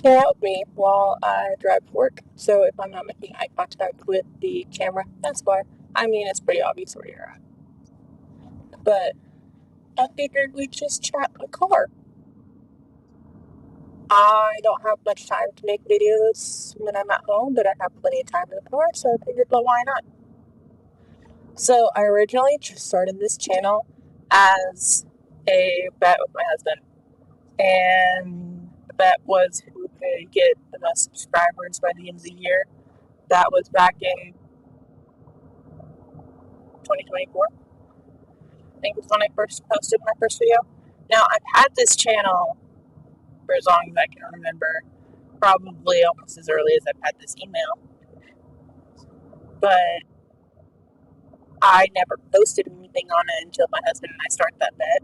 hang out with me while I drive to work. So if I'm not making eye contact with the camera, that's why. I mean, it's pretty obvious where you're at. But I figured we'd just chat in the car. I don't have much time to make videos when I'm at home, but I have plenty of time in the car, so I figured, well, why not? So I originally just started this channel as a bet with my husband. And the bet was who could get the most subscribers by the end of the year. That was back in 2024. I think was when I first posted my first video. Now, I've had this channel for as long as I can remember, probably almost as early as I've had this email. But I never posted anything on it until my husband and I started that bet.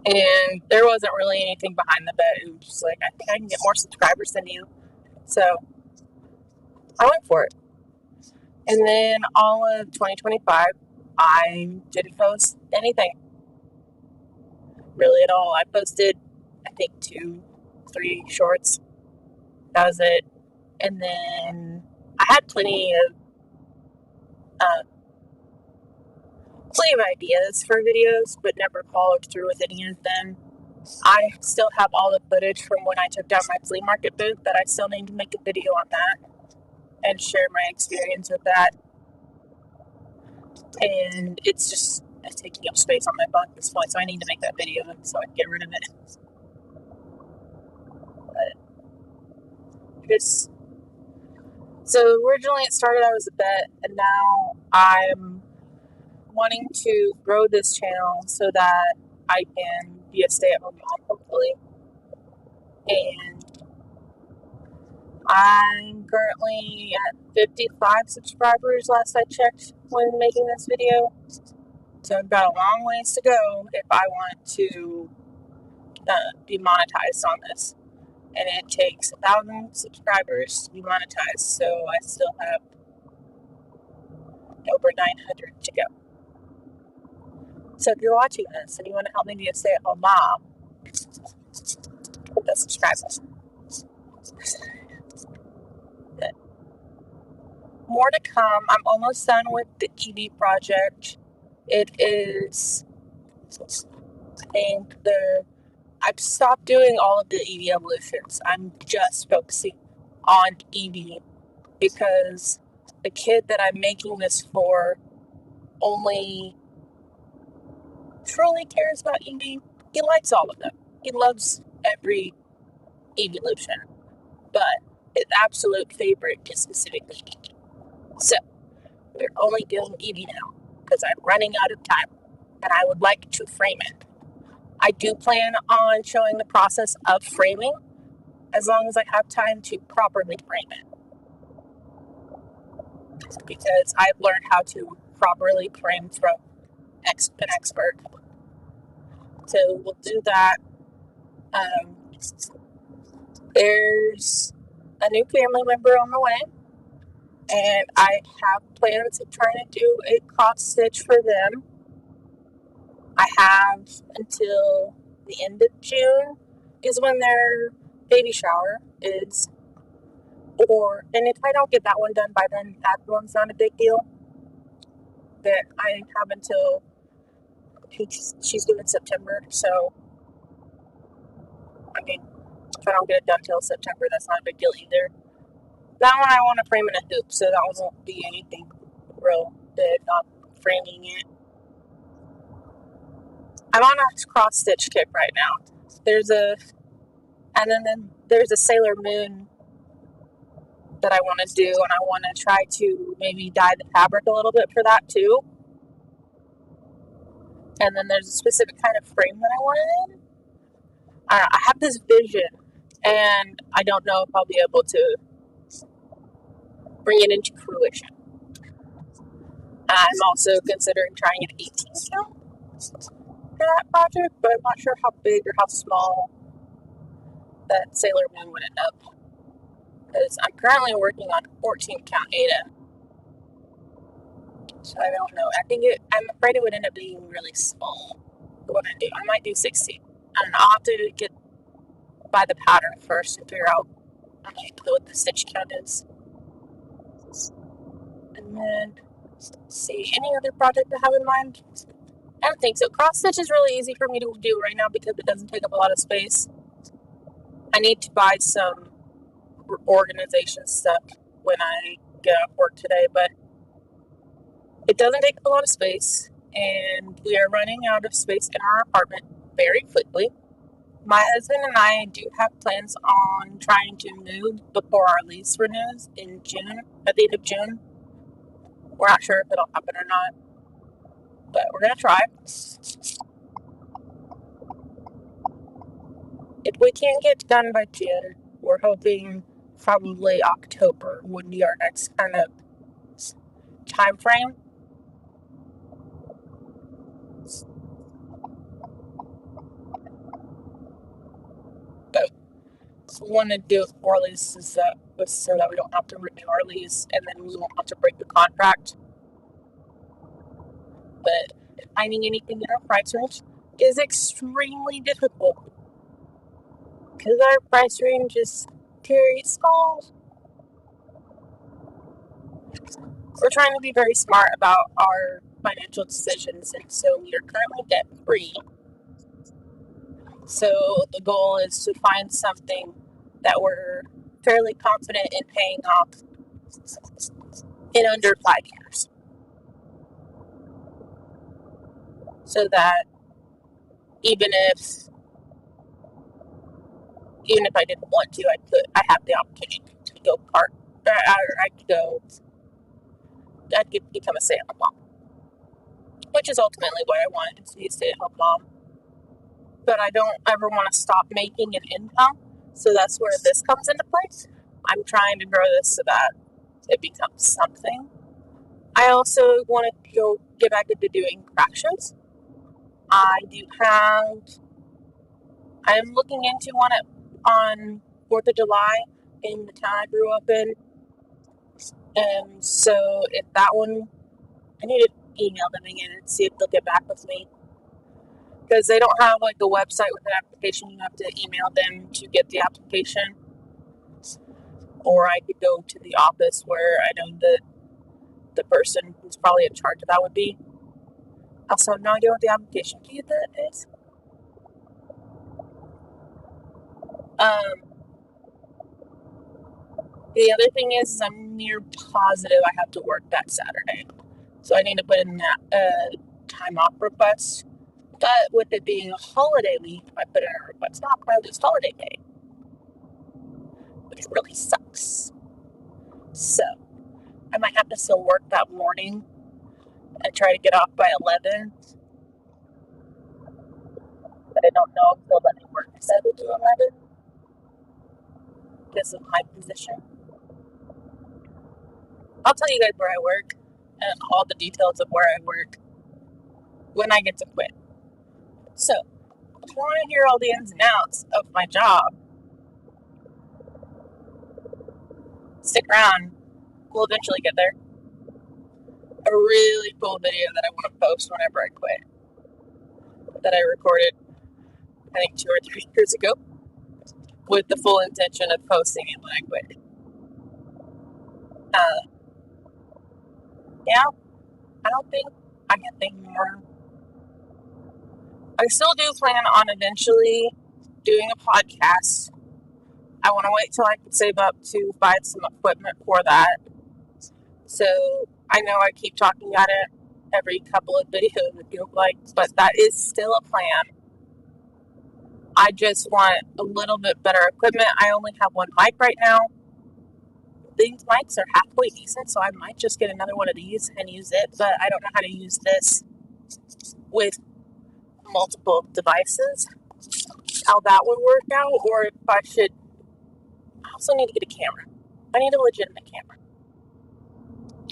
And there wasn't really anything behind the bet. It was just like, I think I can get more subscribers than you. So I went for it. And then all of 2025, I didn't post anything really at all. I posted, I think, 2-3 shorts. That was it. And then I had plenty of ideas for videos, but never followed through with any of them. I still have all the footage from when I took down my flea market booth that I still need to make a video on that and share my experience with that. And it's taking up space on my phone at this point, so I need to make that video so I can get rid of it. But just so originally it started out as a bet, and now I'm wanting to grow this channel so that I can be a stay-at-home mom, hopefully. And I'm currently at 55 subscribers last I checked when making this video. So I've got a long ways to go if I want to be monetized on this. And it takes 1,000 subscribers to be monetized. So I still have over 900 to go. So if you're watching this and you want to help me be a stay-at-home mom, the subscribers. More to come. I'm almost done with the EV project. It is, I think, I've stopped doing all of the EV evolutions. I'm just focusing on EV because the kid that I'm making this for only truly cares about EV. He likes all of them. He loves every evolution, but his absolute favorite is specifically EV. So we're only doing EV now because I'm running out of time and I would like to frame it. I do plan on showing the process of framing as long as I have time to properly frame it. Because I've learned how to properly frame from an expert. So we'll do that. There's a new family member on the way, and I have plans of trying to do a cross stitch for them. I have until the end of June is when their baby shower is. And if I don't get that one done by then, that one's not a big deal. But I have until she's due in September, so I mean, if I don't get it done till September, that's not a big deal either. That one I want to frame in a hoop, so that won't be anything real big on framing it. I'm on a cross stitch kick right now. There's a Sailor Moon that I want to do, and I want to try to maybe dye the fabric a little bit for that too. And then there's a specific kind of frame that I want it in. I have this vision, and I don't know if I'll be able to bring it into fruition. I'm also considering trying an 18 count for that project, but I'm not sure how big or how small that Sailor Moon would end up. Because I'm currently working on 14 count Ada. So I don't know. I'm afraid it would end up being really small. What I do, I might do 16. I don't know. I'll have to get by the pattern first and figure out what the stitch count is. And then, let's see, any other project I have in mind? I don't think so. Cross stitch is really easy for me to do right now because it doesn't take up a lot of space. I need to buy some organization stuff when I get off work today, but it doesn't take up a lot of space, and we are running out of space in our apartment very quickly. My husband and I do have plans on trying to move before our lease renews in June, at the end of June. We're not sure if it'll happen or not, but we're going to try. If we can't get done by June, we're hoping probably October would be our next kind of time frame. But we want to do it before leases so that we don't have to renew our lease and then we won't have to break the contract. But finding anything in our price range is extremely difficult because our price range is very small. We're trying to be very smart about our financial decisions, and so we are currently debt free. So the goal is to find something that we're fairly confident in paying off in under 5 years. So that even if I didn't want to, I have the opportunity to go I could become a stay-at-home mom, which is ultimately what I wanted to be a stay-at-home mom. But I don't ever want to stop making an income, so that's where this comes into place. I'm trying to grow this so that it becomes something. I also want to get back into doing craft shows. I am looking into one on 4th of July in the town I grew up in. And so if that one, I need to email them again and see if they'll get back with me. Because they don't have like a website with an application. You have to email them to get the application. Or I could go to the office where I know the person who's probably in charge of that would be. Also, have no idea what the application fee that is. The other thing is I'm near positive I have to work that Saturday. So I need to put in that time off request. But with it being a holiday week, if I put in a request off, I lose holiday pay, which really sucks. So I might have to still work that morning and try to get off by 11. But I don't know if they'll let me work 7 to 11 because of my position. I'll tell you guys where I work and all the details of where I work when I get to quit. So, if you want to hear all the ins and outs of my job, stick around. We'll eventually get there. A really cool video that I want to post whenever I quit that I recorded, I think 2 or 3 years ago, with the full intention of posting it when I quit. Yeah, I don't think I can think more. I still do plan on eventually doing a podcast. I want to wait till I can save up to buy some equipment for that. So I know I keep talking about it every couple of videos, it feels like, but that is still a plan. I just want a little bit better equipment. I only have one mic right now. These mics are halfway decent, so I might just get another one of these and use it, but I don't know how to use this with multiple devices, how that would work out, or if I should. I also need to get a camera. I need a legitimate camera.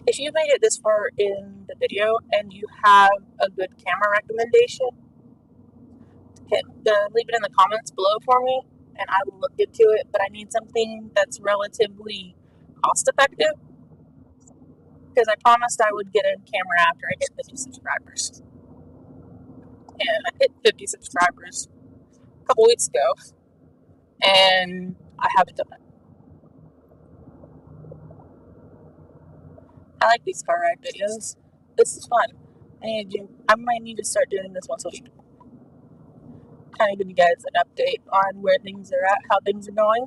If you made it this far in the video and you have a good camera recommendation, leave it in the comments below for me and I will look into it, but I need something that's relatively cost effective because I promised I would get a camera after I get 50 subscribers. And I hit 50 subscribers a couple weeks ago. and I haven't done it. I like these car ride videos. This is fun. I might need to start doing this once a week. Kind of give you guys an update on where things are at, how things are going.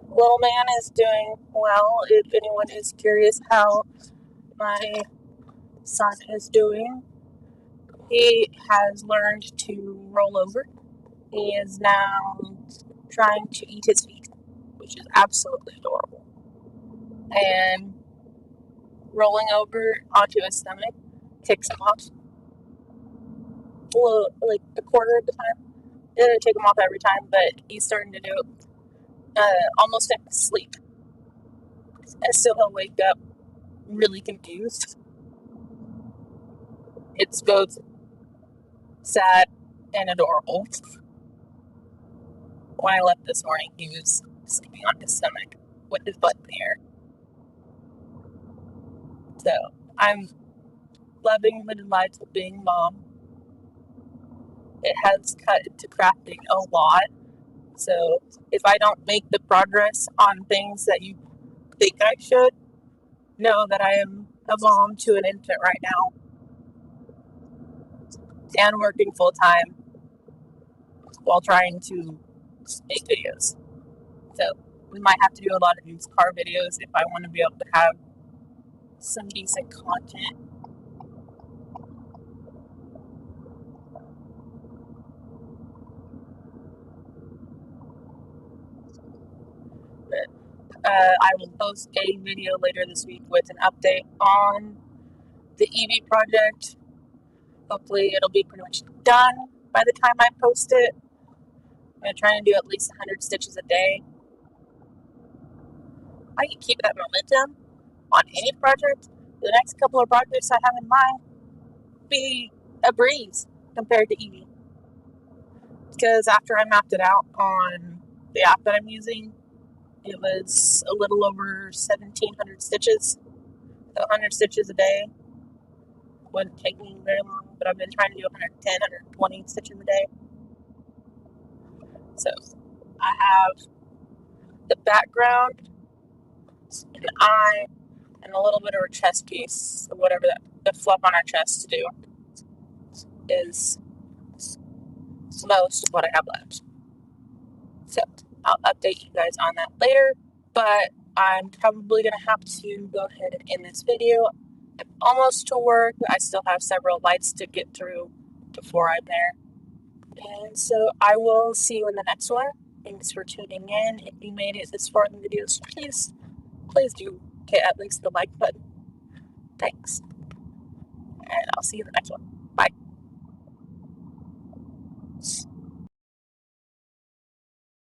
Little man is doing well. If anyone is curious how my son is doing, he has learned to roll over. He is now trying to eat his feet, which is absolutely adorable. And rolling over onto his stomach takes him off. Well, like a quarter of the time. It doesn't take him off every time, but he's starting to do it almost in his sleep. And so he'll wake up really confused. It's both sad and adorable. When I left this morning, he was sleeping on his stomach with his butt in the air. So I'm loving the delights of being mom. It has cut into crafting a lot. So if I don't make the progress on things that you think I should, know that I am a mom to an infant right now and working full time while trying to make videos. So we might have to do a lot of these car videos if I want to be able to have some decent content. But I will post a video later this week with an update on the EV project. Hopefully it'll be pretty much done by the time I post it. I'm going to try and do at least 100 stitches a day. I can keep that momentum on any project. The next couple of projects I have in mind be a breeze compared to Evie. Because after I mapped it out on the app that I'm using, it was a little over 1,700 stitches. So 100 stitches a day wouldn't take me very long, but I've been trying to do 110, 120 stitches a day. So I have the background, an eye, and a little bit of a chest piece, so whatever the fluff on our chest to do is most of what I have left. So I'll update you guys on that later, but I'm probably going to have to go ahead and end this video. I'm almost to work. I still have several lights to get through before I'm there. And so I will see you in the next one. Thanks for tuning in. If you made it this far in the videos, please do hit at least the like button. Thanks. And I'll see you in the next one. Bye.